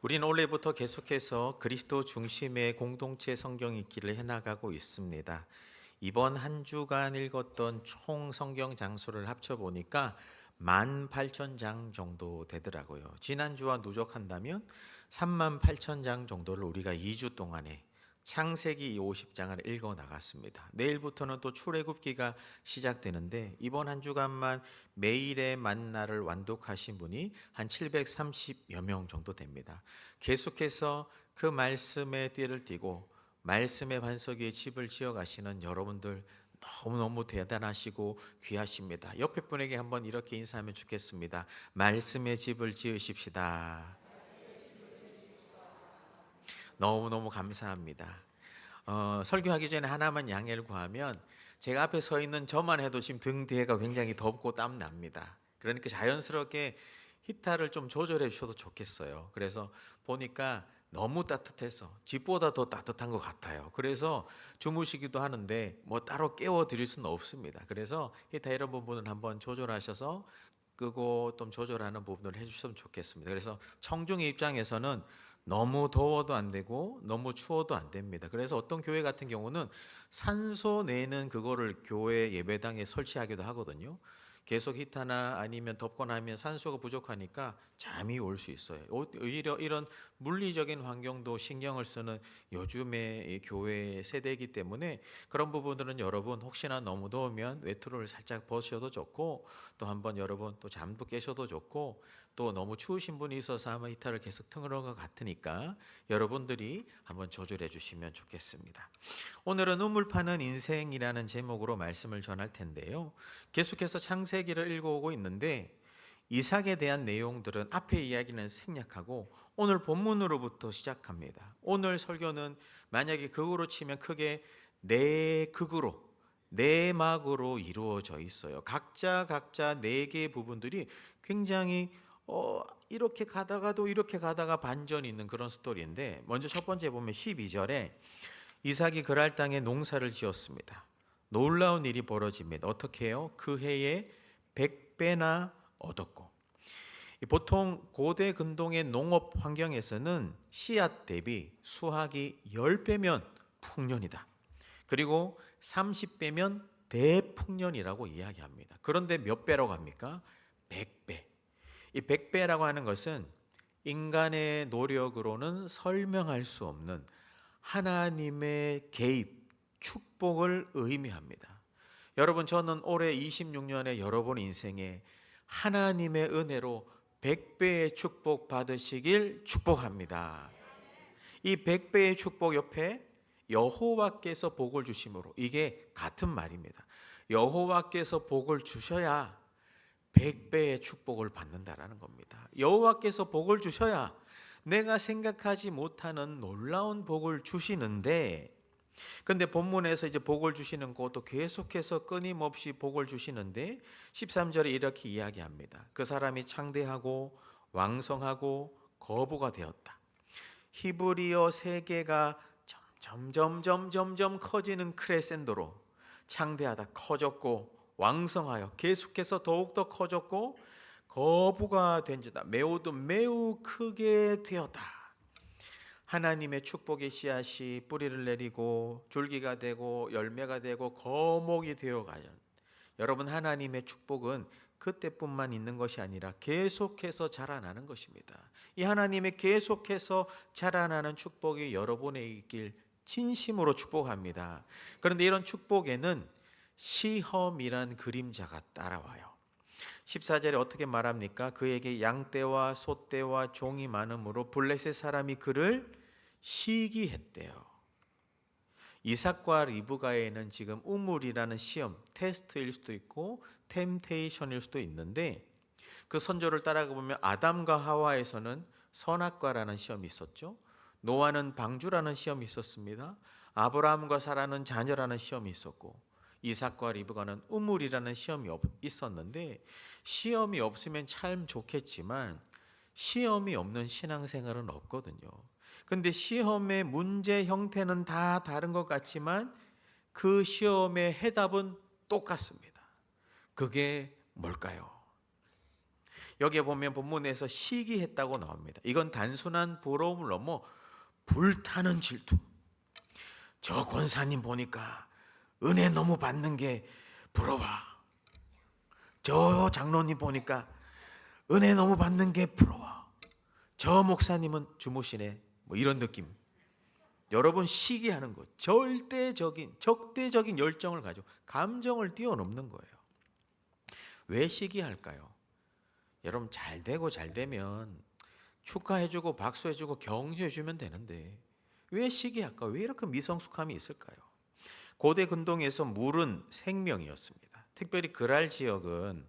우리는 올해부터 계속해서 그리스도 중심의 공동체 성경 읽기를 해나가고 있습니다. 이번 한 주간 읽었던 총 성경 장수를 합쳐보니까 18,000장 정도 되더라고요. 지난주와 누적한다면 38,000장 정도를 우리가 2주 동안에 창세기 50장을 읽어 나갔습니다. 내일부터는 또 출애굽기가 시작되는데 이번 한 주간만 매일의 만나를 완독하신 분이 한 730여 명 정도 됩니다. 계속해서 그 말씀의 띠를 띠고 말씀의 반석 위에 집을 지어 가시는 여러분들 너무너무 대단하시고 귀하십니다. 옆에 분에게 한번 이렇게 인사하면 좋겠습니다. 말씀의 집을 지으십시다. 너무너무 감사합니다. 설교하기 전에 하나만 양해를 구하면 제가 앞에 서 있는 저만 해도 지금 등 뒤에가 굉장히 덥고 땀 납니다. 그러니까 자연스럽게 히타를 좀 조절해 주셔도 좋겠어요. 그래서 보니까 너무 따뜻해서 집보다 더 따뜻한 것 같아요. 그래서 주무시기도 하는데 뭐 따로 깨워 드릴 수는 없습니다. 그래서 히타 이런 부분은 한번 조절하셔서 끄고 좀 조절하는 부분을 해주셨으면 좋겠습니다. 그래서 청중의 입장에서는 너무 더워도 안 되고 너무 추워도 안 됩니다. 그래서 어떤 교회 같은 경우는 산소 내는 그거를 교회 예배당에 설치하기도 하거든요. 계속 히타나 아니면 덥거나 하면 산소가 부족하니까 잠이 올 수 있어요. 오히려 이런 물리적인 환경도 신경을 쓰는 요즘의 이 교회 세대이기 때문에 그런 부분들은 여러분 혹시나 너무 더우면 외투를 살짝 벗으셔도 좋고 또 한번 여러분 또 잠도 깨셔도 좋고 또 너무 추우신 분이 있어서 아마 히타를 계속 틀는 것 같으니까 여러분들이 한번 조절해 주시면 좋겠습니다. 오늘은 우물 파는 인생이라는 제목으로 말씀을 전할 텐데요. 계속해서 창세기를 읽어오고 있는데 이삭에 대한 내용들은 앞에 이야기는 생략하고 오늘 본문으로부터 시작합니다. 오늘 설교는 만약에 극으로 치면 크게 네 극으로 네 막으로 이루어져 있어요. 각자 네 개의 부분들이 굉장히 이렇게 가다가도 이렇게 가다가 반전이 있는 그런 스토리인데 먼저 첫 번째 보면 12절에 이삭이 그랄 땅에 농사를 지었습니다. 놀라운 일이 벌어집니다. 어떻게 해요? 그 해에 100배나 얻었고 보통 고대 근동의 농업 환경에서는 씨앗 대비 수확이 10배면 풍년이다. 그리고 30배면 대풍년이라고 이야기합니다. 그런데 몇 배라고 합니까? 100배. 이 100배라고 하는 것은 인간의 노력으로는 설명할 수 없는 하나님의 개입, 축복을 의미합니다. 여러분, 저는 올해 26년의 여러분 인생에 하나님의 은혜로 100배의 축복 받으시길 축복합니다. 이 100배의 축복 옆에 여호와께서 복을 주심으로 이게 같은 말입니다. 여호와께서 복을 주셔야 100배의 축복을 받는다라는 겁니다. 여호와께서 복을 주셔야 내가 생각하지 못하는 놀라운 복을 주시는데 근데 본문에서 이제 복을 주시는 것도 계속해서 끊임없이 복을 주시는데 13절에 이렇게 이야기합니다. 그 사람이 창대하고 왕성하고 거부가 되었다. 히브리어 세계가 점점 커지는 크레센도로 창대하다 커졌고 왕성하여 계속해서 더욱더 커졌고 거부가 된 자다. 매우 크게 되었다. 하나님의 축복의 씨앗이 뿌리를 내리고 줄기가 되고 열매가 되고 거목이 되어가요. 여러분 하나님의 축복은 그때뿐만 있는 것이 아니라 계속해서 자라나는 것입니다. 이 하나님의 계속해서 자라나는 축복이 여러분에 있길 진심으로 축복합니다. 그런데 이런 축복에는 시험이란 그림자가 따라와요. 14절에 어떻게 말합니까? 그에게 양떼와 소떼와 종이 많으므로 블레셋 사람이 그를 시기했대요. 이삭과 리브가에는 지금 우물이라는 시험, 테스트일 수도 있고 템테이션일 수도 있는데 그 선조를 따라가 보면 아담과 하와에서는 선악과라는 시험이 있었죠. 노아는 방주라는 시험이 있었습니다. 아브라함과 사라는 자녀라는 시험이 있었고 이삭과 리브가는 우물이라는 시험이 있었는데 시험이 없으면 참 좋겠지만 시험이 없는 신앙생활은 없거든요. 근데 시험의 문제 형태는 다 다른 것 같지만 그 시험의 해답은 똑같습니다. 그게 뭘까요? 여기에 보면 본문에서 시기했다고 나옵니다. 이건 단순한 부러움을 넘어 불타는 질투. 저 권사님 보니까 은혜 너무 받는 게 부러워. 저 장로님 보니까 은혜 너무 받는 게 부러워. 저 목사님은 주무시네. 뭐 이런 느낌. 여러분, 시기하는 것, 적대적인 열정을 가지고 감정을 뛰어넘는 거예요. 왜 시기할까요? 여러분, 잘 되고 잘 되면 축하해주고 박수해주고 격려해주면 되는데 왜 시기할까? 왜 이렇게 미성숙함이 있을까요? 고대 근동에서 물은 생명이었습니다. 특별히 그랄 지역은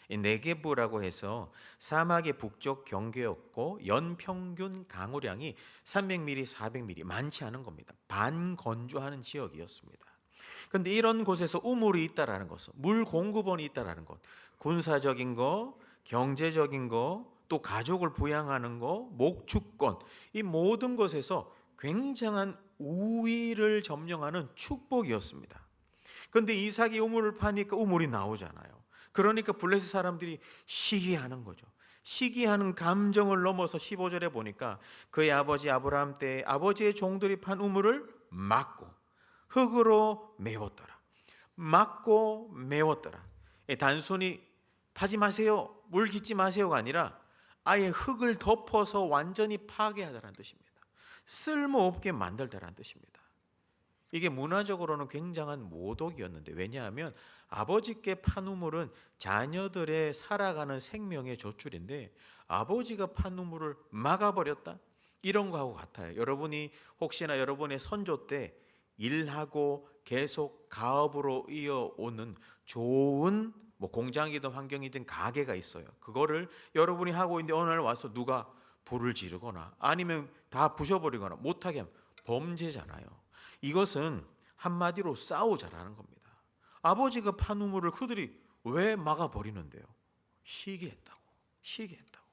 이 네게부라고 해서 사막의 북쪽 경계였고 연평균 강우량이 300mm, 400mm 많지 않은 겁니다. 반건조하는 지역이었습니다. 그런데 이런 곳에서 우물이 있다라는 것은, 물 공급원이 있다라는 것, 군사적인 거, 경제적인 거, 또 가족을 부양하는 거, 목축권, 이 모든 것에서 굉장한 우위를 점령하는 축복이었습니다. 그런데 이삭이 우물을 파니까 우물이 나오잖아요. 그러니까 블레셋 사람들이 시기하는 거죠. 시기하는 감정을 넘어서 15절에 보니까 그의 아버지 아브라함 때 아버지의 종들이 판 우물을 막고 흙으로 메웠더라. 막고 메웠더라. 단순히 파지 마세요, 물 깃지 마세요가 아니라 아예 흙을 덮어서 완전히 파괴하다라는 뜻입니다. 쓸모없게 만들다라는 뜻입니다. 이게 문화적으로는 굉장한 모독이었는데, 왜냐하면 아버지께 판 우물은 자녀들의 살아가는 생명의 젖줄인데 아버지가 판 우물을 막아버렸다? 이런 거하고 같아요. 여러분이 혹시나 여러분의 선조 때 일하고 계속 가업으로 이어오는 좋은 뭐 공장이든 환경이든 가게가 있어요. 그거를 여러분이 하고 있는데 어느 날 와서 누가 불을 지르거나 아니면 다 부셔버리거나 못하게 하면 범죄잖아요. 이것은 한마디로 싸우자라는 겁니다. 아버지가 판 우물을 그들이 왜 막아버리는데요? 시기했다고. 시기했다고.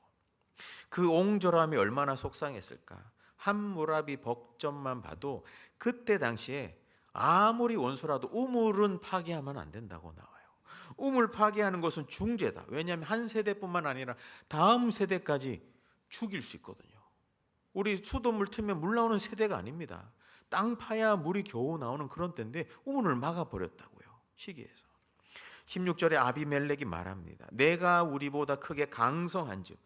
그 옹졸함이 얼마나 속상했을까. 함무라비 법전만 봐도 그때 당시에 아무리 원수라도 우물은 파괴하면 안 된다고 나와요. 우물 파괴하는 것은 중죄다. 왜냐하면 한 세대뿐만 아니라 다음 세대까지 죽일 수 있거든요. 우리 수돗물 틀면 물 나오는 세대가 아닙니다. 땅 파야 물이 겨우 나오는 그런 때인데 우물을 막아버렸다고요. 시기해서. 16절에 아비멜렉이 말합니다. 내가 우리보다 크게 강성한즉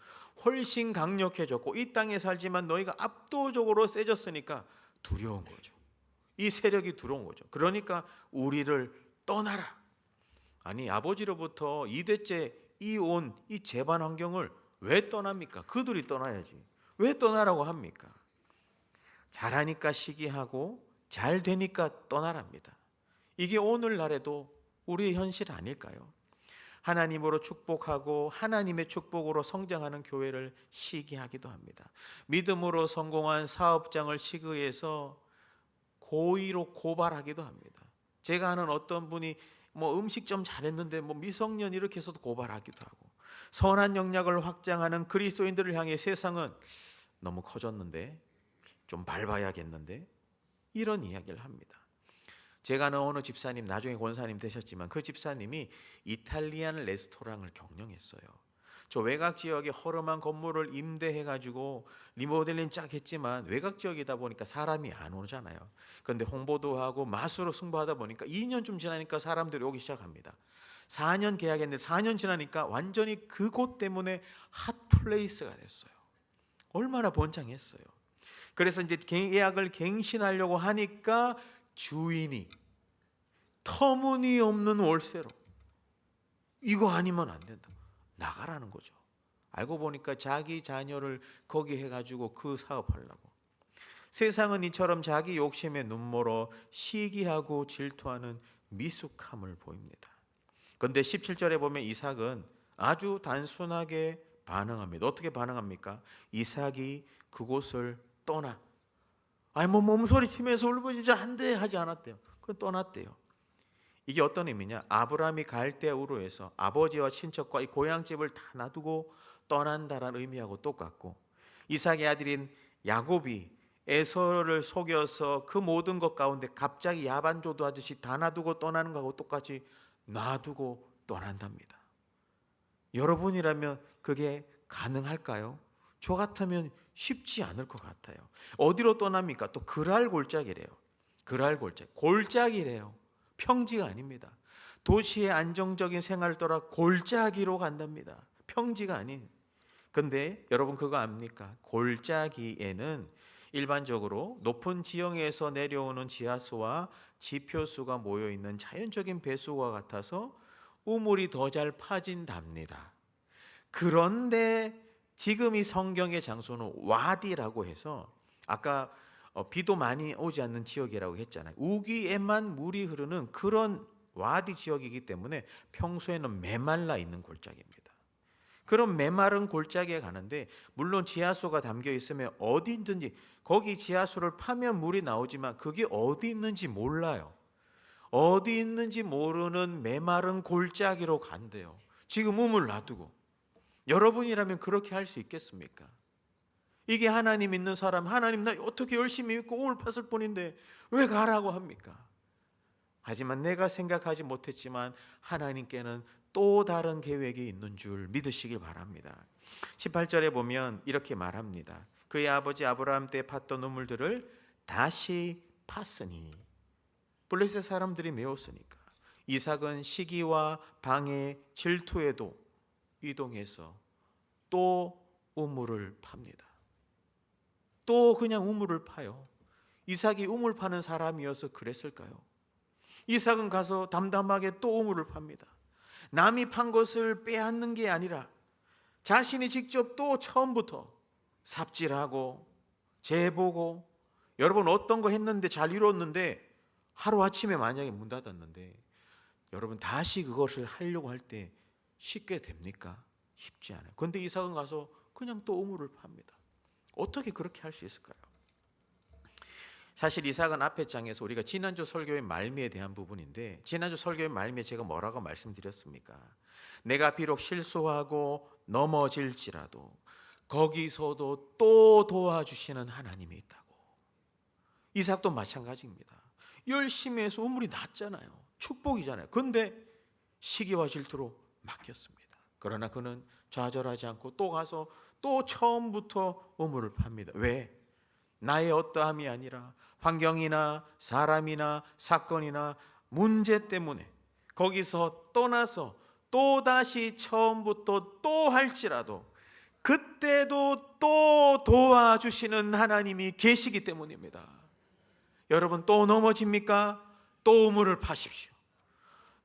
훨씬 강력해졌고 이 땅에 살지만 너희가 압도적으로 세졌으니까 두려운 거죠. 이 세력이 두려운 거죠. 그러니까 우리를 떠나라. 아니, 아버지로부터 2대째 이온 이 재반 환경을 왜 떠납니까? 그들이 떠나야지. 왜 떠나라고 합니까? 잘하니까 시기하고 잘 되니까 떠나랍니다. 이게 오늘날에도 우리의 현실 아닐까요? 하나님으로 축복하고 하나님의 축복으로 성장하는 교회를 시기하기도 합니다. 믿음으로 성공한 사업장을 시기해서 고의로 고발하기도 합니다. 제가 아는 어떤 분이 뭐 음식점 잘했는데 뭐 미성년 이렇게 해서도 고발하기도 하고, 선한 영역을 확장하는 그리스도인들을 향해 세상은 너무 커졌는데 좀 밟아야겠는데 이런 이야기를 합니다. 제가 아는 어느 집사님, 나중에 권사님 되셨지만 그 집사님이 이탈리안 레스토랑을 경영했어요. 저 외곽 지역에 허름한 건물을 임대해가지고 리모델링 쫙 했지만 외곽 지역이다 보니까 사람이 안 오잖아요. 그런데 홍보도 하고 맛으로 승부하다 보니까 2년쯤 지나니까 사람들이 오기 시작합니다. 4년 계약했는데 4년 지나니까 완전히 그곳 때문에 핫플레이스가 됐어요. 얼마나 번창했어요. 그래서 이제 계약을 갱신하려고 하니까 주인이 터무니없는 월세로 이거 아니면 안 된다. 나가라는 거죠. 알고 보니까 자기 자녀를 거기 해가지고 그 사업하려고. 세상은 이처럼 자기 욕심에 눈멀어 시기하고 질투하는 미숙함을 보입니다. 그런데 17절에 보면 이삭은 아주 단순하게 반응합니다. 어떻게 반응합니까? 이삭이 그곳을 떠나. 아니 뭐 몸소리 치면서 울부짖어 한대 하지 않았대요. 그건 떠났대요. 이게 어떤 의미냐? 아브라함이 갈대우로 해서 아버지와 친척과 이 고향집을 다 놔두고 떠난다라는 의미하고 똑같고, 이삭의 아들인 야곱이 에서를 속여서 그 모든 것 가운데 갑자기 야반조도하듯이 다 놔두고 떠나는 것하고 똑같이 놔두고 떠난답니다. 여러분이라면 그게 가능할까요? 저 같으면 쉽지 않을 것 같아요. 어디로 떠납니까? 또 그랄 골짜기래요. 그랄 골짜기. 골짜기래요. 평지가 아닙니다. 도시의 안정적인 생활을 떠나 골짜기로 간답니다. 평지가 아닌. 근데 여러분 그거 압니까? 골짜기에는 일반적으로 높은 지형에서 내려오는 지하수와 지표수가 모여 있는 자연적인 배수와 같아서 우물이 더 잘 파진답니다. 그런데 지금 이 성경의 장소는 와디라고 해서 아까 비도 많이 오지 않는 지역이라고 했잖아요. 우기에만 물이 흐르는 그런 와디 지역이기 때문에 평소에는 메말라 있는 골짜기입니다. 그런 메마른 골짜기에 가는데 물론 지하수가 담겨 있으면 어디 있든지 거기 지하수를 파면 물이 나오지만 그게 어디 있는지 몰라요. 어디 있는지 모르는 메마른 골짜기로 간대요. 지금 우물 놔두고. 여러분이라면 그렇게 할 수 있겠습니까? 이게 하나님 믿는 사람, 하나님 나 어떻게 열심히 믿고 우물 팠을 뿐인데 왜 가라고 합니까? 하지만 내가 생각하지 못했지만 하나님께는 또 다른 계획이 있는 줄 믿으시길 바랍니다. 18절에 보면 이렇게 말합니다. 그의 아버지 아브라함 때 팠던 우물들을 다시 팠으니 블레셋 사람들이 메웠으니까 이삭은 시기와 방해 질투에도 이동해서 또 우물을 팝니다. 또 그냥 우물을 파요. 이삭이 우물 파는 사람이어서 그랬을까요? 이삭은 가서 담담하게 또 우물을 팝니다. 남이 판 것을 빼앗는 게 아니라 자신이 직접 또 처음부터 삽질하고 재보고 여러분 어떤 거 했는데 잘 이뤘는데 하루아침에 만약에 문 닫았는데 여러분 다시 그것을 하려고 할 때 쉽게 됩니까? 쉽지 않아요. 그런데 이삭은 가서 그냥 또 우물을 팝니다. 어떻게 그렇게 할 수 있을까요? 사실 이삭은 앞의 장에서 우리가 지난주 설교의 말미에 대한 부분인데 지난주 설교의 말미에 제가 뭐라고 말씀드렸습니까? 내가 비록 실수하고 넘어질지라도 거기서도 또 도와주시는 하나님이 있다고. 이삭도 마찬가지입니다. 열심히 해서 우물이 났잖아요. 축복이잖아요. 그런데 시기와 질투로 막혔습니다. 그러나 그는 좌절하지 않고 또 가서 또 처음부터 우물을 팝니다. 왜? 나의 어떠함이 아니라 환경이나 사람이나 사건이나 문제 때문에 거기서 떠나서 또다시 처음부터 또 할지라도 그때도 또 도와주시는 하나님이 계시기 때문입니다. 여러분 또 넘어집니까? 또 우물을 파십시오.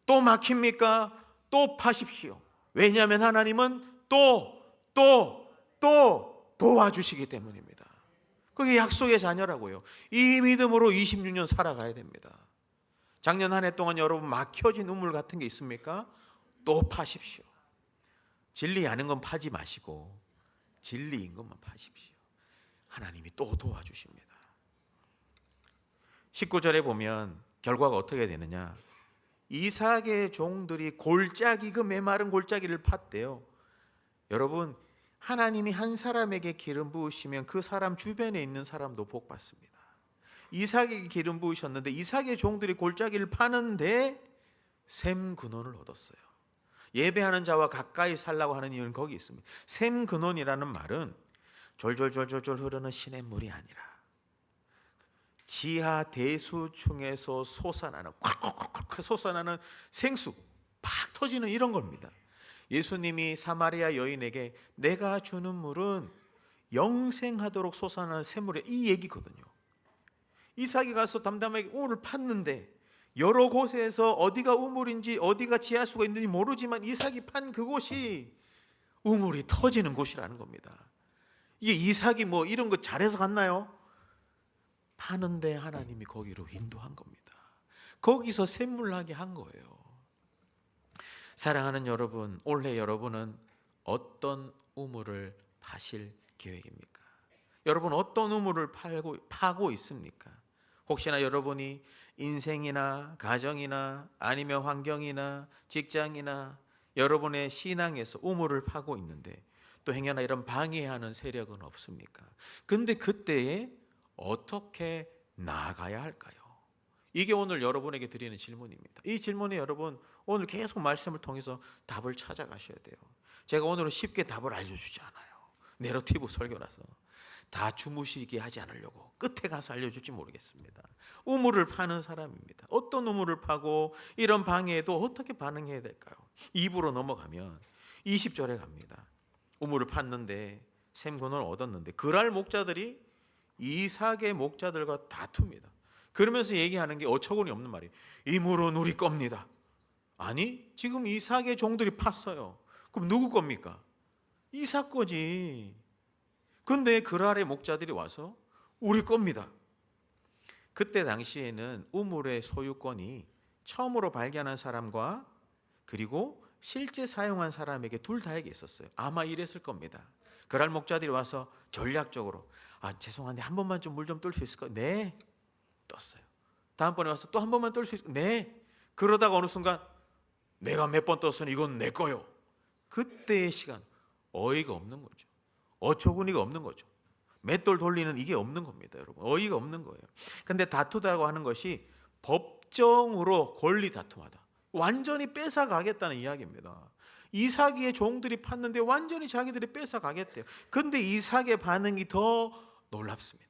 또 막힙니까? 또 파십시오. 왜냐하면 하나님은 또 도와주시기 때문입니다. 그게 약속의 자녀라고요. 이 믿음으로 26년 살아가야 됩니다. 작년 한 해 동안 여러분 막혀진 우물 같은 게 있습니까? 또 파십시오. 진리 아는 건 파지 마시고 진리인 것만 파십시오. 하나님이 또 도와주십니다. 19절에 보면 결과가 어떻게 되느냐? 이삭의 종들이 골짜기 그 메마른 골짜기를 팠대요. 여러분 하나님이 한 사람에게 기름 부으시면 그 사람 주변에 있는 사람도 복 받습니다. 이삭에게 기름 부으셨는데 이삭의 종들이 골짜기를 파는데 샘 근원을 얻었어요. 예배하는 자와 가까이 살라고 하는 이유는 거기 있습니다. 샘 근원이라는 말은 졸졸졸졸 흐르는 시냇물이 아니라 지하 대수층에서 솟아나는 콱콱콱콱 솟아나는 생수 팍 터지는 이런 겁니다. 예수님이 사마리아 여인에게 내가 주는 물은 영생하도록 솟아나는 샘물이야 이 얘기거든요. 이삭이 가서 담담하게 우물을 팠는데 여러 곳에서 어디가 우물인지 어디가 지하수가 있는지 모르지만 이삭이 판 그곳이 우물이 터지는 곳이라는 겁니다. 이게 이삭이 뭐 이런 거 잘해서 갔나요? 파는데 하나님이 거기로 인도한 겁니다. 거기서 샘물 나게 한 거예요. 사랑하는 여러분, 올해 여러분은 어떤 우물을 파실 계획입니까? 여러분 어떤 우물을 파고 있습니까? 혹시나 여러분이 인생이나 가정이나 아니면 환경이나 직장이나 여러분의 신앙에서 우물을 파고 있는데 또 행여나 이런 방해하는 세력은 없습니까? 근데 그때에 어떻게 나아가야 할까요? 이게 오늘 여러분에게 드리는 질문입니다. 이 질문에 여러분 오늘 계속 말씀을 통해서 답을 찾아가셔야 돼요. 제가 오늘은 쉽게 답을 알려주지 않아요. 내러티브 설교라서 다 주무시게 하지 않으려고 끝에 가서 알려줄지 모르겠습니다. 우물을 파는 사람입니다. 어떤 우물을 파고 이런 방해에도 어떻게 반응해야 될까요? 2부로 넘어가면 20절에 갑니다. 우물을 팠는데 샘군을 얻었는데 그랄 목자들이 이삭의 목자들과 다툽니다. 그러면서 얘기하는 게 어처구니 없는 말이에요. 이 물은 우리 겁니다. 아니, 지금 이삭의 종들이 팠어요. 그럼 누구 겁니까? 이삭 거지. 근데 그랄의 목자들이 와서 우리 겁니다. 그때 당시에는 우물의 소유권이 처음으로 발견한 사람과 그리고 실제 사용한 사람에게 둘 다에게 있었어요. 아마 이랬을 겁니다. 그랄 목자들이 와서 전략적으로 죄송한데 한 번만 좀 물 좀 뜰 수 있을까요? 네. 떴어요. 다음번에 와서 또 한 번만 뜰 수 있을까요? 네. 그러다가 어느 순간 내가 몇 번 떴으니 이건 내 거요. 그때의 시간 어이가 없는 거죠. 어처구니가 없는 거죠. 맷돌 돌리는 이게 없는 겁니다, 여러분. 어이가 없는 거예요. 근데 다투다고 하는 것이 법정으로 권리 다툼하다. 완전히 뺏어가겠다는 이야기입니다. 이삭의 종들이 팠는데 완전히 자기들이 뺏어가겠대요. 근데 이삭의 반응이 더 놀랍습니다.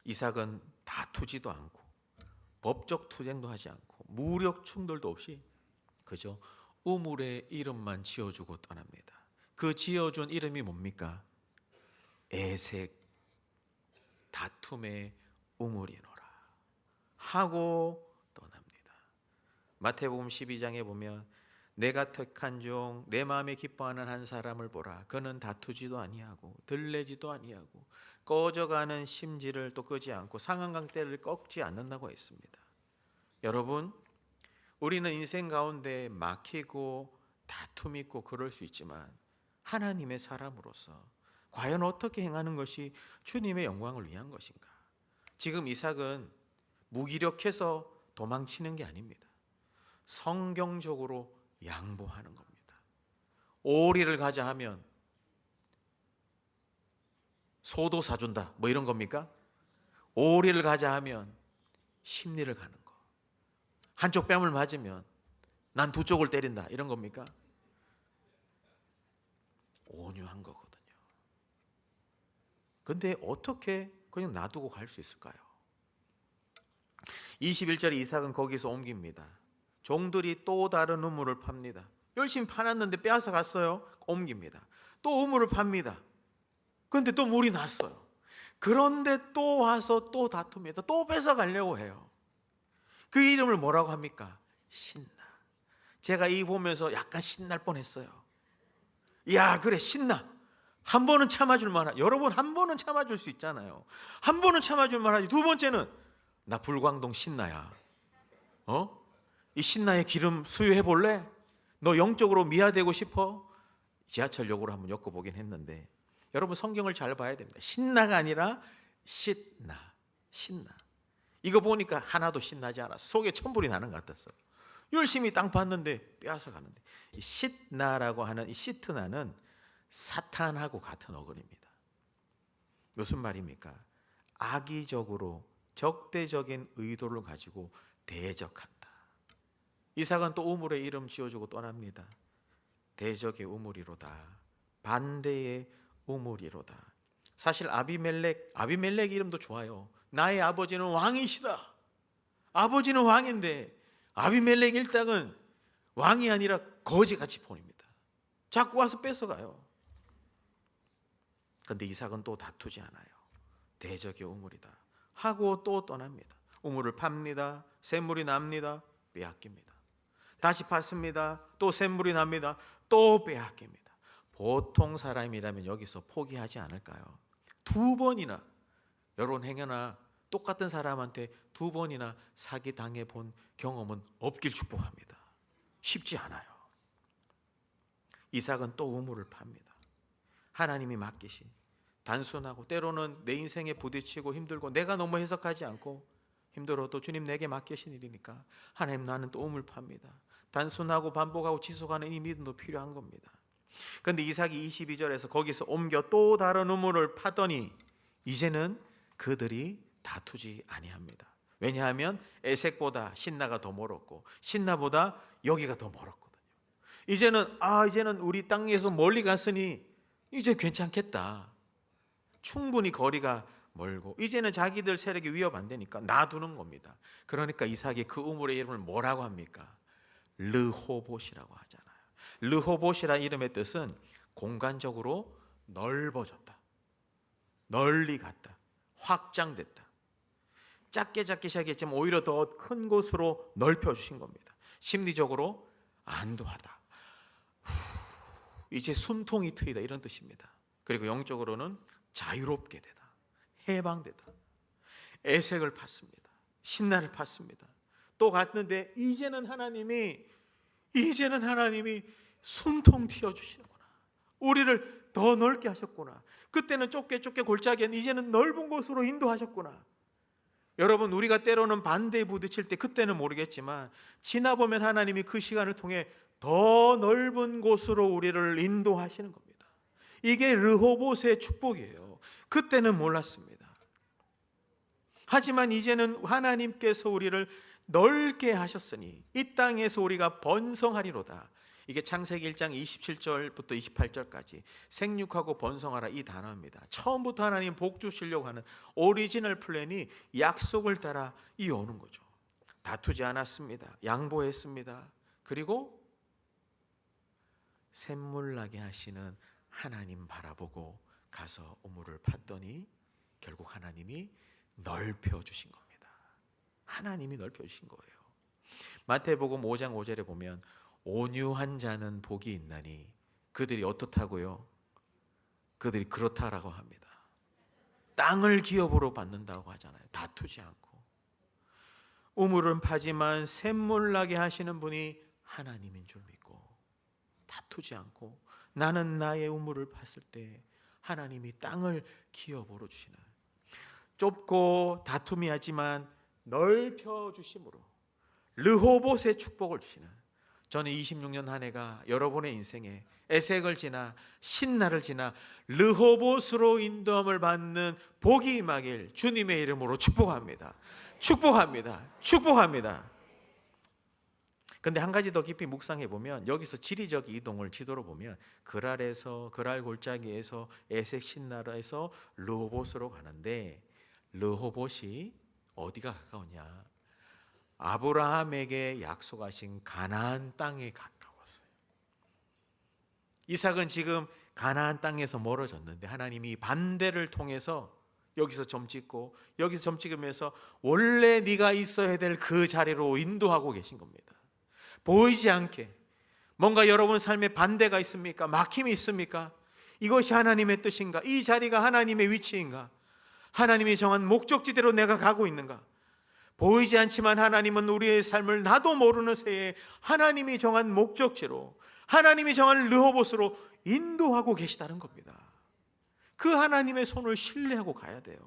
이삭은 다투지도 않고 법적 투쟁도 하지 않고 무력 충돌도 없이 그저 우물의 이름만 지어주고 떠납니다. 그 지어준 이름이 뭡니까? 에색, 다툼의 우물이노라 하고 떠납니다. 마태복음 12장에 보면 내가 택한 종 내 마음에 기뻐하는 한 사람을 보라. 그는 다투지도 아니하고 들레지도 아니하고 꺼져가는 심지를 또 끄지 않고 상한강대를 꺾지 않는다고 했습니다. 여러분, 우리는 인생 가운데 막히고 다툼이 있고 그럴 수 있지만 하나님의 사람으로서 과연 어떻게 행하는 것이 주님의 영광을 위한 것인가? 지금 이삭은 무기력해서 도망치는 게 아닙니다. 성경적으로 양보하는 겁니다. 오리를 가자 하면 소도 사준다 뭐 이런 겁니까? 오리를 가자 하면 심리를 가는 거. 한쪽 뺨을 맞으면 난 두 쪽을 때린다 이런 겁니까? 온유한 거거든요. 근데 어떻게 그냥 놔두고 갈 수 있을까요? 21절에 이삭은 거기서 옮깁니다. 종들이 또 다른 우물을 팝니다. 열심히 파놨는데 빼앗아 갔어요. 옮깁니다. 또 우물을 팝니다. 그런데 또 물이 났어요. 그런데 또 와서 또 다툽니다. 또 뺏어 가려고 해요. 그 이름을 뭐라고 합니까? 신나. 제가 이 보면서 약간 신날 뻔했어요. 야, 그래 신나. 한 번은 참아줄 만하지. 여러분 한 번은 참아줄 수 있잖아요. 한 번은 참아줄 만하지. 두 번째는 나 불광동 신나야. 이 신나의 기름 수유해 볼래? 너 영적으로 미화되고 싶어? 지하철역으로 한번 엮어보긴 했는데 여러분 성경을 잘 봐야 됩니다. 신나가 아니라 신나. 신나. 이거 보니까 하나도 신나지 않았어. 속에 천불이 나는 것 같았어요. 열심히 땅 팠는데 빼앗아 가는데 이 신나라고 하는 이 시트나는 사탄하고 같은 어근입니다. 무슨 말입니까? 악의적으로 적대적인 의도를 가지고 대적한다. 이삭은 또 우물의 이름 지어주고 떠납니다. 대적의 우물이로다. 반대의 우물이로다. 사실 아비멜렉 이름도 좋아요. 나의 아버지는 왕이시다. 아버지는 왕인데 아비멜렉 일당은 왕이 아니라 거지같이 보입니다. 자꾸 와서 뺏어가요. 그런데 이삭은 또 다투지 않아요. 대적의 우물이다 하고 또 떠납니다. 우물을 팝니다. 샘물이 납니다. 빼앗깁니다. 다시 팠습니다. 또 샘물이 납니다. 또 빼앗깁니다. 보통 사람이라면 여기서 포기하지 않을까요? 두 번이나 여러분 행여나 똑같은 사람한테 두 번이나 사기 당해 본 경험은 없길 축복합니다. 쉽지 않아요. 이삭은 또 우물을 팝니다. 하나님이 맡기신 단순하고 때로는 내 인생에 부딪히고 힘들고 내가 너무 해석하지 않고 힘들어도 주님 내게 맡기신 일이니까 하나님 나는 또 우물 팝니다. 단순하고 반복하고 지속하는 이 믿음도 필요한 겁니다. 그런데 이삭이 22절에서 거기서 옮겨 또 다른 우물을 파더니 이제는 그들이 다투지 아니합니다. 왜냐하면 에색보다 신나가 더 멀었고 신나보다 여기가 더 멀었거든요. 이제는 우리 땅에서 멀리 갔으니 이제 괜찮겠다. 충분히 거리가 멀고 이제는 자기들 세력이 위협 안 되니까 놔두는 겁니다. 그러니까 이삭이 그 우물의 이름을 뭐라고 합니까? 르호봇이라고 하잖아요. 르호봇이라 이름의 뜻은 공간적으로 넓어졌다, 널리 갔다, 확장됐다. 작게 시작했지만 오히려 더 큰 곳으로 넓혀주신 겁니다. 심리적으로 안도하다, 이제 숨통이 트이다, 이런 뜻입니다. 그리고 영적으로는 자유롭게 되다, 해방되다, 애색을 팠습니다. 신나를 팠습니다. 또 갔는데 이제는 하나님이 숨통 튀어주시는구나. 우리를 더 넓게 하셨구나. 그때는 좁게 골짜기였는데 이제는 넓은 곳으로 인도하셨구나. 여러분, 우리가 때로는 반대에 부딪힐 때 그때는 모르겠지만 지나보면 하나님이 그 시간을 통해 더 넓은 곳으로 우리를 인도하시는 겁니다. 이게 르호봇의 축복이에요. 그때는 몰랐습니다. 하지만 이제는 하나님께서 우리를 넓게 하셨으니 이 땅에서 우리가 번성하리로다. 이게 창세기 1장 27절부터 28절까지 생육하고 번성하라, 이 단어입니다. 처음부터 하나님 복 주시려고 하는 오리지널 플랜이 약속을 따라 이어오는 거죠. 다투지 않았습니다. 양보했습니다. 그리고 샘물 나게 하시는 하나님 바라보고 가서 우물을 팠더니 결국 하나님이 넓혀 주신 겁니다. 하나님이 넓혀 주신 거예요. 마태복음 5장 5절에 보면 온유한 자는 복이 있나니 그들이 어떻다고요? 그들이 그렇다라고 합니다. 땅을 기업으로 받는다고 하잖아요. 다투지 않고. 우물은 파지만 샘물 나게 하시는 분이 하나님인 줄 믿고 다투지 않고 나는 나의 우물을 팠을 때 하나님이 땅을 기업으로 주시는, 좁고 다툼이 하지만 넓혀 주심으로 르호봇의 축복을 주시는, 저는 26년 한 해가 여러분의 인생에 에색을 지나 신나를 지나 르호봇으로 인도함을 받는 복이 임하길 주님의 이름으로 축복합니다. 축복합니다. 근데 한 가지 더 깊이 묵상해 보면 여기서 지리적 이동을 지도로 보면 그랄 골짜기에서 에색 신나라에서 르호봇으로 가는데, 르호봇이 어디가 가까우냐? 아브라함에게 약속하신 가나안 땅에 가까웠어요. 이삭은 지금 가나안 땅에서 멀어졌는데 하나님이 반대를 통해서 여기서 점 찍고 여기서 점 찍으면서 원래 네가 있어야 될 그 자리로 인도하고 계신 겁니다. 보이지 않게. 뭔가 여러분 삶에 반대가 있습니까? 막힘이 있습니까? 이것이 하나님의 뜻인가? 이 자리가 하나님의 위치인가? 하나님이 정한 목적지대로 내가 가고 있는가? 보이지 않지만 하나님은 우리의 삶을 나도 모르는 새에 하나님이 정한 목적지로, 하나님이 정한 르호봇으로 인도하고 계시다는 겁니다. 그 하나님의 손을 신뢰하고 가야 돼요.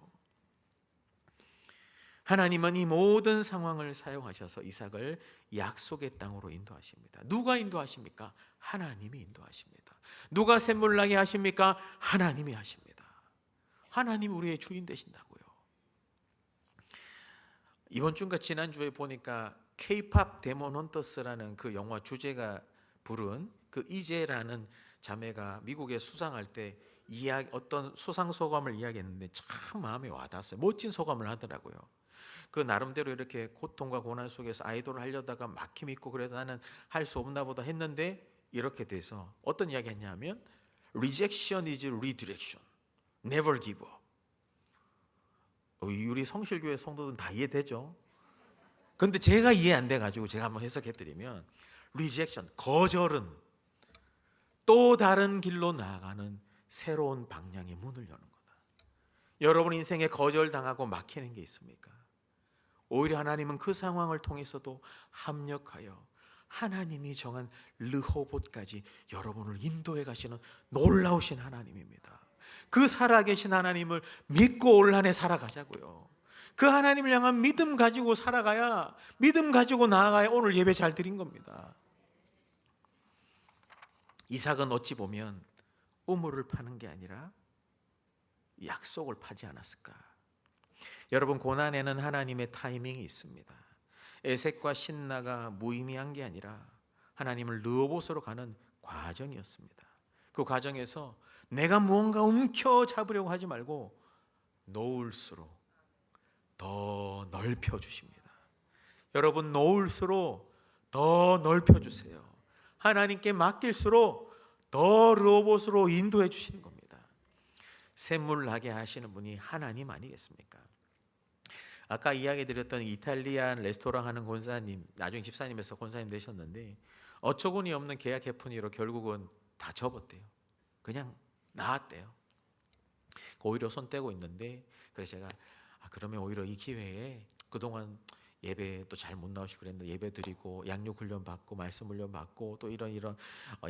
하나님은 이 모든 상황을 사용하셔서 이삭을 약속의 땅으로 인도하십니다. 누가 인도하십니까? 하나님이 인도하십니다. 누가 샘물 나게 하십니까? 하나님이 하십니다. 하나님이 우리의 주인 되신다고요. 이번 주인가 지난주에 보니까 K-팝 데몬 헌터스라는 그 영화 주제가 부른 그 이재라는 자매가 미국에 수상할 때 어떤 수상 소감을 이야기했는데 참 마음에 와닿았어요. 멋진 소감을 하더라고요. 그 나름대로 이렇게 고통과 고난 속에서 아이돌을 하려다가 막힘이 있고 그래서 나는 할 수 없나 보다 했는데 이렇게 돼서 어떤 이야기 했냐면 Rejection is redirection. Never give up. 우리 성실교회 성도들은 다 이해되죠? 근데 제가 이해 안 돼가지고 제가 한번 해석해드리면 Rejection, 거절은 또 다른 길로 나아가는 새로운 방향의 문을 여는 거다. 여러분 인생에 거절당하고 막히는 게 있습니까? 오히려 하나님은 그 상황을 통해서도 합력하여 하나님이 정한 르호봇까지 여러분을 인도해 가시는 놀라우신 하나님입니다. 그 살아계신 하나님을 믿고 올 한 해 살아가자고요. 그 하나님을 향한 믿음 가지고 살아가야, 믿음 가지고 나아가야 오늘 예배 잘 드린 겁니다. 이삭은 어찌 보면 우물을 파는 게 아니라 약속을 파지 않았을까? 여러분, 고난에는 하나님의 타이밍이 있습니다. 애색과 신나가 무의미한 게 아니라 하나님을 르호봇으로 가는 과정이었습니다. 그 과정에서 내가 무언가 움켜잡으려고 하지 말고 놓을수록 더 넓혀 주십니다. 여러분, 놓을수록 더 넓혀 주세요. 하나님께 맡길수록 더 르호봇으로 인도해 주시는 겁니다. 샘물 나게 하시는 분이 하나님 아니겠습니까? 아까 이야기 드렸던 이탈리안 레스토랑 하는 권사님, 나중에 집사님에서 권사님 되셨는데 어처구니 없는 계약 해프니로 결국은 다 접었대요. 그냥 나왔대요. 오히려 손 떼고 있는데, 그래서 제가 그러면 오히려 이 기회에 그동안 예배도 잘 못 나오시고 그랬는데 예배 드리고 양육 훈련 받고 말씀 훈련 받고 또 이런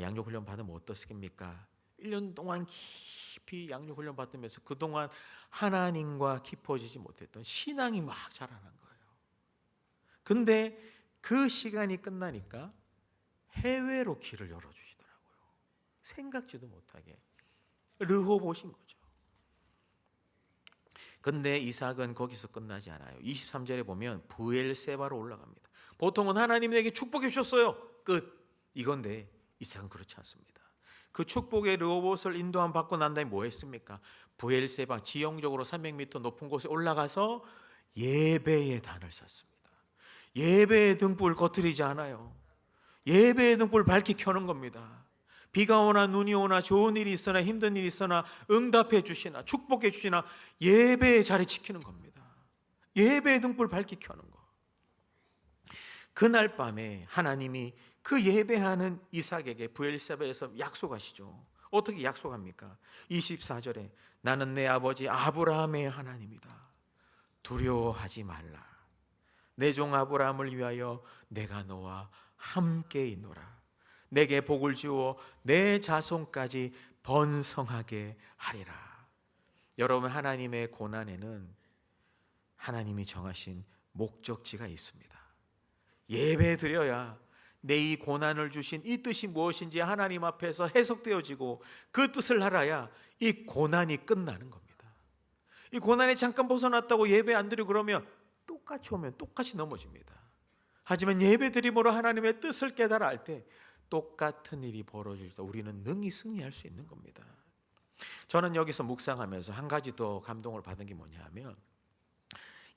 양육 훈련 받으면 어떻습니까? 1년 동안 깊이 양육 훈련 받으면서 그동안 하나님과 깊어지지 못했던 신앙이 막 자라난 거예요. 근데 그 시간이 끝나니까 해외로 길을 열어주시더라고요. 생각지도 못하게 르호봇인 거죠. 근데 이삭은 거기서 끝나지 않아요. 23절에 보면 브엘세바로 올라갑니다. 보통은 하나님 내게 축복해 주셨어요, 끝, 이건데 이삭은 그렇지 않습니다. 그 축복의 르호봇을 인도함 받고 난 다음에 뭐 했습니까? 브엘세바, 지형적으로 300m 높은 곳에 올라가서 예배의 단을 쌌습니다. 예배의 등불 꺼트리지 않아요. 예배의 등불 밝게 켜는 겁니다. 비가 오나 눈이 오나 좋은 일이 있으나 힘든 일이 있으나 응답해 주시나 축복해 주시나 예배의 자리 지키는 겁니다. 예배의 등불 밝게 켜는 거. 그날 밤에 하나님이 그 예배하는 이삭에게 브엘세바에서 약속하시죠. 어떻게 약속합니까? 24절에 나는 내 아버지 아브라함의 하나님이다. 두려워하지 말라. 내 종 아브라함을 위하여 내가 너와 함께 있노라. 내게 복을 주어 내 자손까지 번성하게 하리라. 여러분, 하나님의 고난에는 하나님이 정하신 목적지가 있습니다. 예배 드려야 내 이 고난을 주신 이 뜻이 무엇인지 하나님 앞에서 해석되어지고 그 뜻을 알아야 이 고난이 끝나는 겁니다. 이 고난에 잠깐 벗어났다고 예배 안 드리고 그러면 똑같이 오면 똑같이 넘어집니다. 하지만 예배 드림으로 하나님의 뜻을 깨달아 알 때 똑같은 일이 벌어질 때 우리는 능히 승리할 수 있는 겁니다. 저는 여기서 묵상하면서 한 가지 더 감동을 받은 게 뭐냐 하면,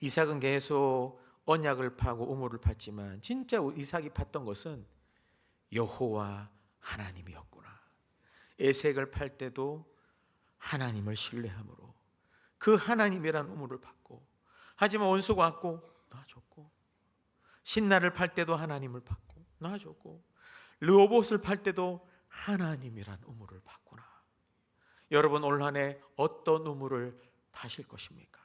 이삭은 계속 언약을 파고 우물을 팠지만 진짜 이삭이 팠던 것은 여호와 하나님이었구나. 에색을 팔 때도 하나님을 신뢰함으로 그 하나님이란 우물을 팠고, 하지만 원수가 왔고 놔줬고, 신나를 팔 때도 하나님을 팠고 놔줬고, 르호봇을 팔 때도 하나님이란 우물을 팠구나. 여러분, 올 한 해 어떤 우물을 파실 것입니까?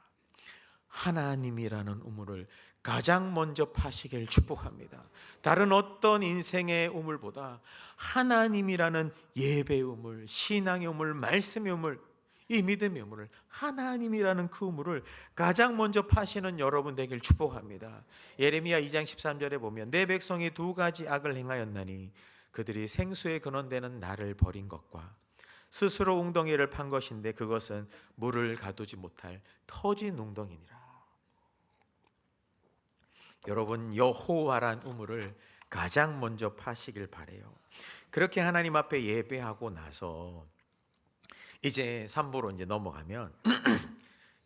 하나님이라는 우물을 가장 먼저 파시길 축복합니다. 다른 어떤 인생의 우물보다 하나님이라는 예배의 우물, 신앙의 우물, 말씀의 우물, 이 믿음의 우물을, 하나님이라는 그 우물을 가장 먼저 파시는 여러분 되길 축복합니다. 예레미야 2장 13절에 보면 내 백성이 두 가지 악을 행하였나니 그들이 생수의 근원되는 나를 버린 것과 스스로 웅덩이를 판 것인데 그것은 물을 가두지 못할 터진 웅덩이니라. 여러분, 여호와란 우물을 가장 먼저 파시길 바래요. 그렇게 하나님 앞에 예배하고 나서 이제 3부로 이제 넘어가면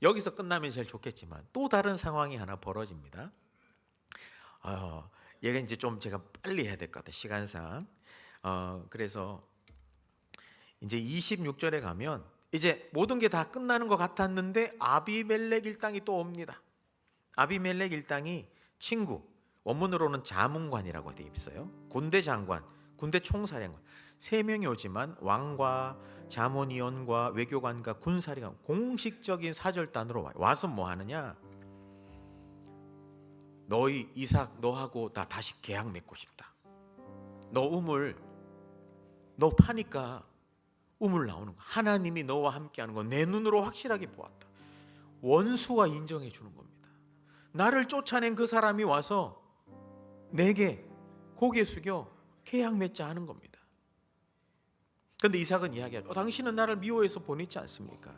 여기서 끝나면 제일 좋겠지만 또 다른 상황이 하나 벌어집니다. 얘가 이제 좀 제가 빨리 해야 될 것 같아요, 시간상. 그래서 이제 26절에 가면 이제 모든 게 다 끝나는 것 같았는데 아비멜렉 일당이 또 옵니다. 아비멜렉 일당이 친구, 원문으로는 자문관이라고 되어 있어요. 군대 장관, 군대 총사령관 3명이 오지만 왕과 자문위원과 외교관과 군사령관, 공식적인 사절단으로 와요. 와서 뭐 하느냐? 너희 이삭 너하고 나 다시 계약 맺고 싶다. 너 우물 너 파니까 우물 나오는 거. 하나님이 너와 함께하는 거 내 눈으로 확실하게 보았다. 원수가 인정해 주는 겁니다. 나를 쫓아낸 그 사람이 와서 내게 고개 숙여 계약 맺자 하는 겁니다. 근데 이삭은 이야기하죠. 당신은 나를 미워해서 보냈지 않습니까?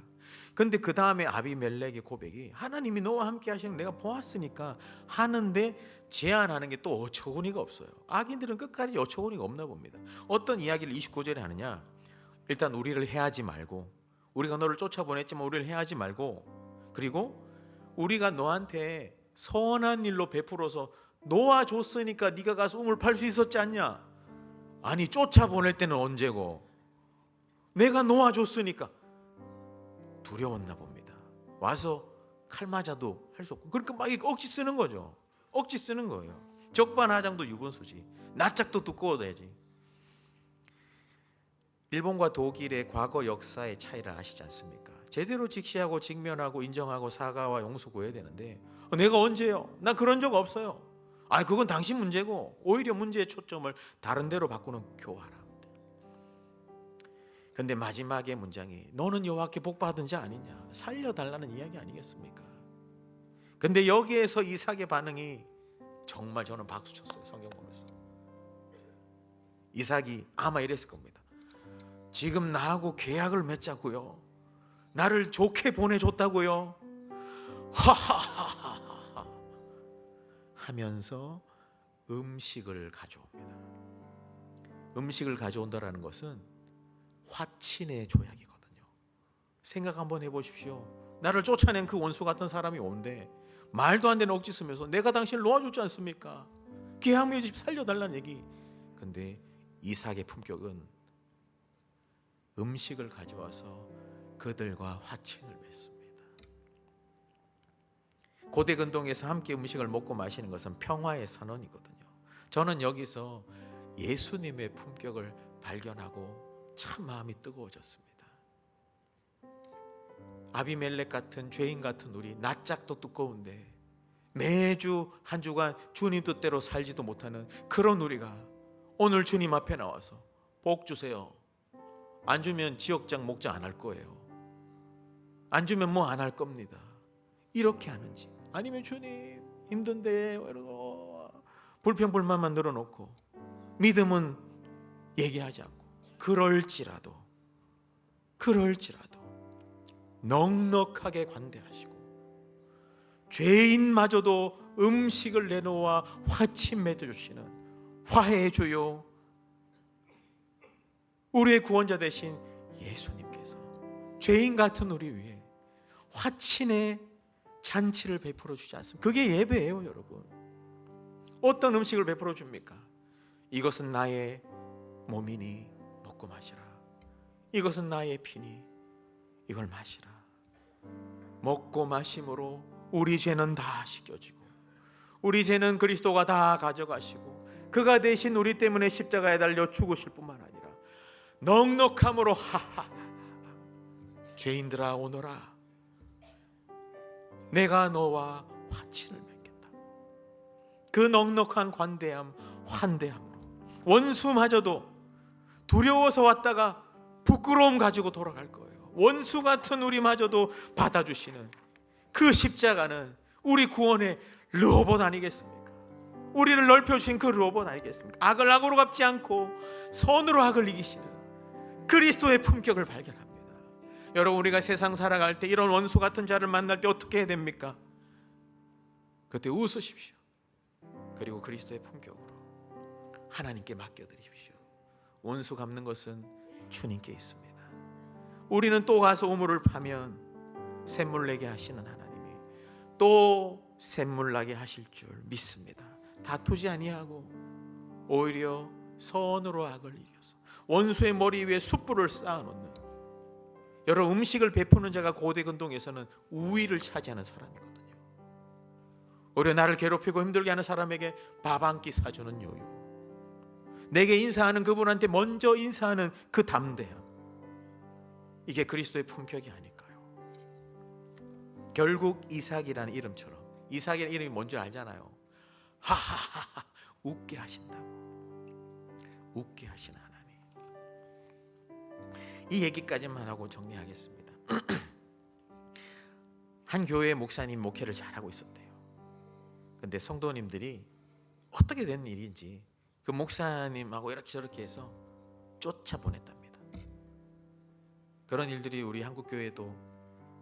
근데 그 다음에 아비멜렉의 고백이 하나님이 너와 함께 하시는 내가 보았으니까 하는데 제안하는 게 또 어처구니가 없어요. 악인들은 끝까지 어처구니가 없나 봅니다. 어떤 이야기를 29절에 하느냐, 일단 우리를 해하지 말고, 우리가 너를 쫓아보냈지만 우리를 해하지 말고, 그리고 우리가 너한테 선한 일로 베풀어서 놓아줬으니까 네가 가서 우물 팔 수 있었지 않냐? 아니 쫓아보낼 때는 언제고, 내가 놓아줬으니까. 두려웠나 봅니다. 와서 칼 맞아도 할 수 없고, 그러니까 막 억지 쓰는 거죠. 억지 쓰는 거예요. 적반하장도 유분수지, 낯짝도 두꺼워져야지. 일본과 독일의 과거 역사의 차이를 아시지 않습니까? 제대로 직시하고 직면하고 인정하고 사과와 용서 구해야 되는데, 내가 언제요? 나 그런 적 없어요. 아니 그건 당신 문제고, 오히려 문제의 초점을 다른 데로 바꾸는 교활함. 근데 마지막의 문장이 너는 여호와께 복 받은 자 아니냐, 살려달라는 이야기 아니겠습니까? 근데 여기에서 이삭의 반응이 정말 저는 박수 쳤어요. 성경 보면서 이삭이 아마 이랬을 겁니다. 지금 나하고 계약을 맺자고요, 나를 좋게 보내줬다고요, 하하하하 하면서 음식을 가져옵니다. 음식을 가져온다라는 것은 화친의 조약이거든요. 생각 한번 해보십시오. 나를 쫓아낸 그 원수 같은 사람이 온데 말도 안 되는 억지 쓰면서 내가 당신을 놓아줬지 않습니까? 계약 맺으시 살려달라는 얘기. 근데 이삭의 품격은 음식을 가져와서 그들과 화친을 맺습니다. 고대 근동에서 함께 음식을 먹고 마시는 것은 평화의 선언이거든요. 저는 여기서 예수님의 품격을 발견하고 참 마음이 뜨거워졌습니다. 아비멜렉 같은 죄인 같은 우리, 낯짝도 두꺼운데 매주 한 주간 주님 뜻대로 살지도 못하는 그런 우리가 오늘 주님 앞에 나와서 복 주세요, 안 주면 지역장 목장 안 할 거예요, 안 주면 뭐 안 할 겁니다, 이렇게 하는지, 아니면 주님 힘든데 불평불만만 늘어놓고 믿음은 얘기하지 않고, 그럴지라도 넉넉하게 관대하시고 죄인마저도 음식을 내놓아 화친 맺어주시는 화해의 주요 우리의 구원자 되신 예수님께서 죄인 같은 우리 위해 화친의 잔치를 베풀어 주지 않습니까? 그게 예배예요. 여러분, 어떤 음식을 베풀어 줍니까? 이것은 나의 몸이니 먹고 마시라, 이것은 나의 피니 이걸 마시라. 먹고 마심으로 우리 죄는 다 씻겨지고 우리 죄는 그리스도가 다 가져가시고 그가 대신 우리 때문에 십자가에 달려 죽으실 뿐만 아니라 넉넉함으로 하하 죄인들아 오너라, 내가 너와 화친을 맺겠다. 그 넉넉한 관대함, 환대함으로 원수마저도 두려워서 왔다가 부끄러움 가지고 돌아갈 거예요. 원수 같은 우리마저도 받아주시는 그 십자가는 우리 구원의 로봇 아니겠습니까? 우리를 넓혀주신 그 로봇 아니겠습니까? 악을 악으로 갚지 않고 선으로 악을 이기시는 그리스도의 품격을 발견합니다. 여러분, 우리가 세상 살아갈 때 이런 원수 같은 자를 만날 때 어떻게 해야 됩니까? 그때 웃으십시오. 그리고 그리스도의 품격으로 하나님께 맡겨드리십시오. 원수 갚는 것은 주님께 있습니다. 우리는 또 가서 우물을 파면 샘물 내게 하시는 하나님이 또 샘물 나게 하실 줄 믿습니다. 다투지 아니하고 오히려 선으로 악을 이겨서 원수의 머리 위에 숯불을 쌓아놓는, 여러분, 음식을 베푸는 자가 고대 근동에서는 우위를 차지하는 사람이거든요. 오히려 나를 괴롭히고 힘들게 하는 사람에게 밥 한 끼 사주는 여유, 내게 인사하는 그분한테 먼저 인사하는 그 담대함, 이게 그리스도의 품격이 아닐까요? 결국 이삭이라는 이름처럼, 이삭이라는 이름이 뭔지 알잖아요. 하하하하, 웃게 하신다고, 웃게 하시는 하나님. 이 얘기까지만 하고 정리하겠습니다. 한 교회 목사님 목회를 잘하고 있었대요. 근데 성도님들이 어떻게 된 일인지 그 목사님하고 이렇게 저렇게 해서 쫓아보냈답니다. 그런 일들이 우리 한국 교회도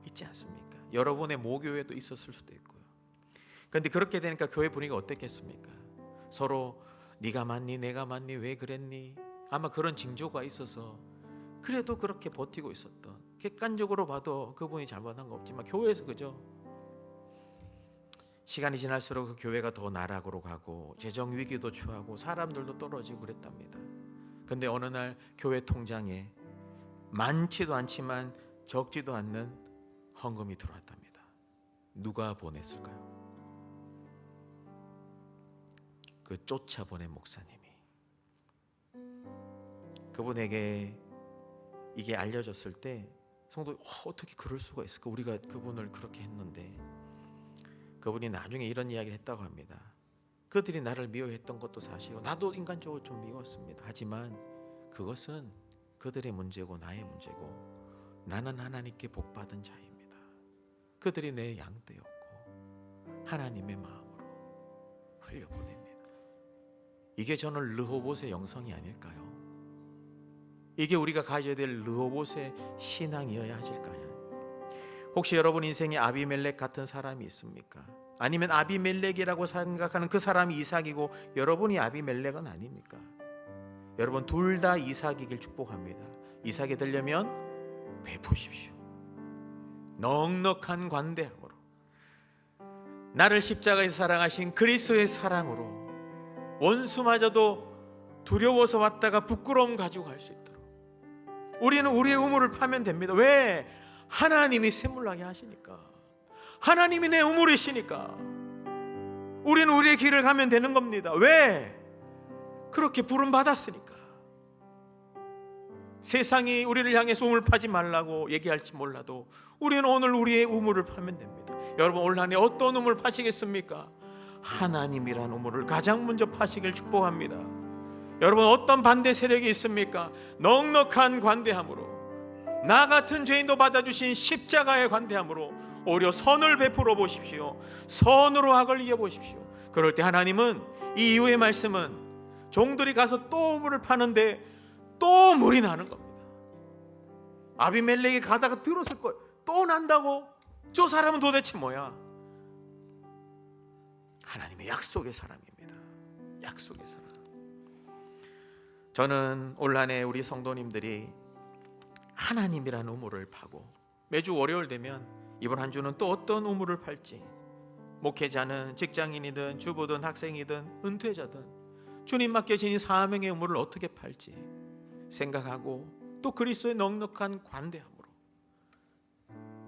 있지 않습니까? 여러분의 모교회도 있었을 수도 있고요. 그런데 그렇게 되니까 교회 분위기가 어땠겠습니까? 서로 네가 맞니 내가 맞니 왜 그랬니? 아마 그런 징조가 있어서 그래도 그렇게 버티고 있었던, 객관적으로 봐도 그분이 잘못한 거 없지만 교회에서 그죠? 시간이 지날수록 그 교회가 더 나락으로 가고 재정 위기도 처하고 사람들도 떨어지고 그랬답니다. 근데 어느 날 교회 통장에 많지도 않지만 적지도 않는 헌금이 들어왔답니다. 누가 보냈을까요? 그 쫓아보낸 목사님이. 그분에게 이게 알려졌을 때 성도 어떻게 그럴 수가 있을까? 우리가 그분을 그렇게 했는데. 그분이 나중에 이런 이야기를 했다고 합니다. 그들이 나를 미워했던 것도 사실이고 나도 인간적으로 좀 미웠습니다. 하지만 그것은 그들의 문제고 나의 문제고 나는 하나님께 복받은 자입니다. 그들이 내 양떼였고 하나님의 마음으로 흘려보냅니다. 이게 저는 르호봇의 영성이 아닐까요? 이게 우리가 가져야 될 르호봇의 신앙이어야 하실까요? 혹시 여러분 인생에 아비멜렉 같은 사람이 있습니까? 아니면 아비멜렉이라고 생각하는 그 사람이 이삭이고 여러분이 아비멜렉은 아닙니까? 여러분 둘 다 이삭이길 축복합니다. 이삭이 되려면 베푸십시오. 넉넉한 관대함으로 나를 십자가에서 사랑하신 그리스도의 사랑으로 원수마저도 두려워서 왔다가 부끄러움 가지고 갈 수 있도록 우리는 우리의 우물을 파면 됩니다. 왜? 하나님이 샘물나게 하시니까. 하나님이 내 우물이시니까 우리는 우리의 길을 가면 되는 겁니다. 왜? 그렇게 부름 받았으니까. 세상이 우리를 향해서 우물 파지 말라고 얘기할지 몰라도 우리는 오늘 우리의 우물을 파면 됩니다. 여러분 올 한 해 어떤 우물 파시겠습니까? 하나님이란 우물을 가장 먼저 파시길 축복합니다. 여러분 어떤 반대 세력이 있습니까? 넉넉한 관대함으로 나 같은 죄인도 받아주신 십자가의 관대함으로 오히려 선을 베풀어 보십시오. 선으로 악을 이겨보십시오. 그럴 때 하나님은 이 이후의 말씀은 종들이 가서 또 우물을 파는데 또 물이 나는 겁니다. 아비멜렉이 가다가 들었을 거예요. 또 난다고? 저 사람은 도대체 뭐야? 하나님의 약속의 사람입니다. 약속의 사람. 저는 올 한 해 우리 성도님들이 하나님이라는 우물을 파고 매주 월요일 되면 이번 한 주는 또 어떤 우물을 팔지, 목회자는 직장인이든 주부든 학생이든 은퇴자든 주님 맡겨진 이 사명의 우물을 어떻게 팔지 생각하고 또 그리스도의 넉넉한 관대함으로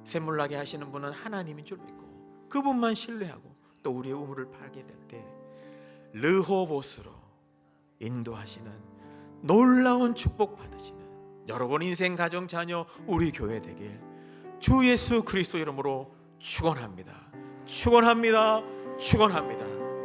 샘물나게 하시는 분은 하나님인 줄 믿고 그분만 신뢰하고 또 우리의 우물을 팔게 될 때 르호봇으로 인도하시는 놀라운 축복 받으시는 여러분 인생 가정 자녀 우리 교회 되길 주 예수 그리스도 이름으로 축원합니다. 축원합니다. 축원합니다.